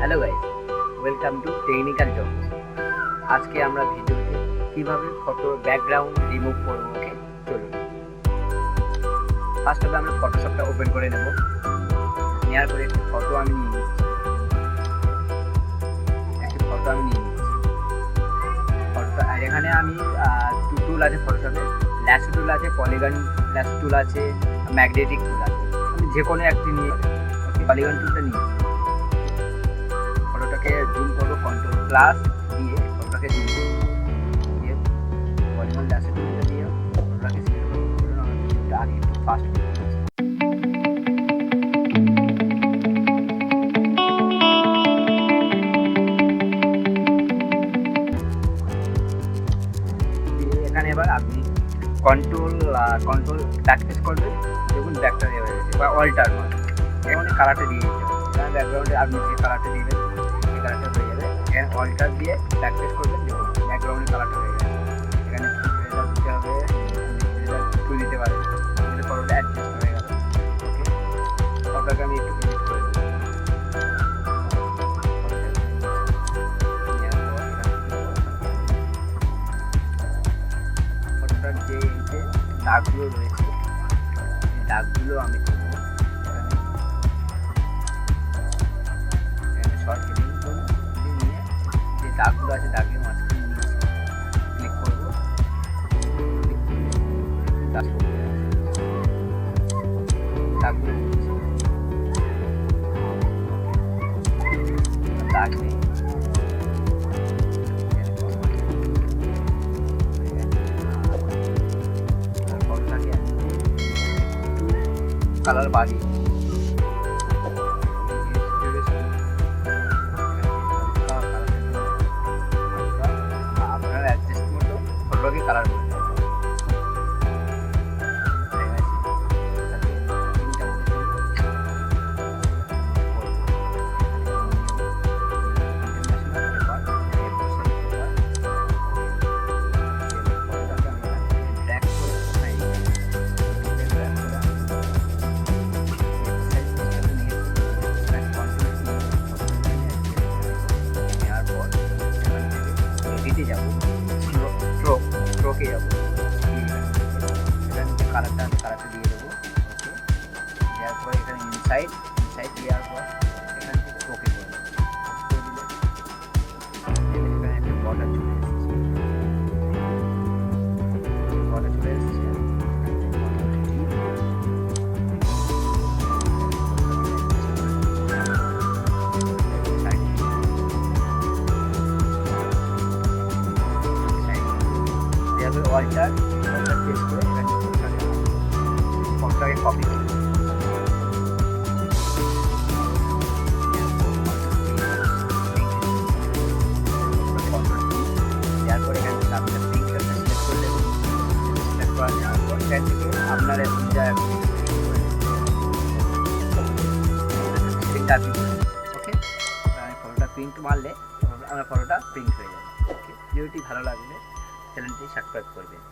Hello guys, welcome to technical jobs. আজকে আমরা ভিডিওতে কিভাবে ফটো ব্যাকগ্রাউন্ড রিমুভ করব, ওকে চলুন। ফার্স্ট আমরা ফটোশপটা ওপেন করে নেব। নেওয়ার পরে একটি ফটো আমি নিয়ে নিচ্ছি। ফটোটা আর এখানে আমি টুল আছে ফটোশপে, ল্যাস টুল আছে, পলিগন ল্যাস টুল আছে, ম্যাগনেটিক টুল আছে। আমি যে কোনো একটি নিয়ে পলিগন টুলটা নিয়েছি। ফটোটাকে জুম করবো কন্ট্রোল প্লাস দিয়ে, ফটোটাকে জুম করবো দিয়ে পলিগন ল্যাস টুলটা দিয়ে ফটোটাকে সিলেক্ট করবো। চলুন আমরা ভিডিওটা আগে একটু ফাস্ট করবো। এখানে এবার আপনি কন্ট্রোল ব্যাক প্রেস করবেন, দেখুন ব্যাকটা হয়ে গেছে, বা অল্টার এখানে কালারটা দিয়ে দিতে হবে। এখানে ব্যাকগ্রাউন্ডে আপনি যে কালারটা দিবেন সেই কালারটা হয়ে যাবে। এখানে অল্টার দিয়ে ব্যাক প্রেস করবেন, দেখুন ব্যাকগ্রাউন্ডের কালারটা হয়ে যাবে। এখানে ফিল্টার দিতে হবে, ফিল্টার তুলে দিতে পারেন, ফটোটা অ্যাডজাস্ট হয়ে গেল। ওকে, ফটোটাকে আমি একটু এডিট করে দেবো। ফটোটার যে দাগগুলো রয়েছে এই দাগগুলো আমি শর্ট ক্লিক করে নিয়ে যে দাগগুলো আছে দাগের মাঝখানে নিয়ে ক্লিক করবো। দাগগুলো দাগ নেই, কালার বাড়ি আপনার অ্যাডজাস্ট মতো ফটোটাকে কালার করতে হবে। যাবো স্ট্রোকে যাবো, এখানে কালারটা দিয়ে দেবো। ওকে, দেওয়ার পরে এখানে ইনসাইড দেওয়ার পর এখানে স্ট্রোকে করবো। এখানে একটা বর্ডার চলে এসেছে, অল্টার প্রেস করে এখানে ফটোটাকে কপি করব। তারপরে এখানে আপনার পিকচারটা সিলেক্ট করে দেবেন। সিলেক্ট করা যাওয়ার পর এখান থেকে আপনার প্রিন্টটা ওকে, ফটোটা প্রিন্ট মারলে আপনার ফটোটা প্রিন্ট হয়ে যাবে। ওকে, ভিডিওটি ভালো লাগলে চ্যানেলটি সাবস্ক্রাইব করবেন।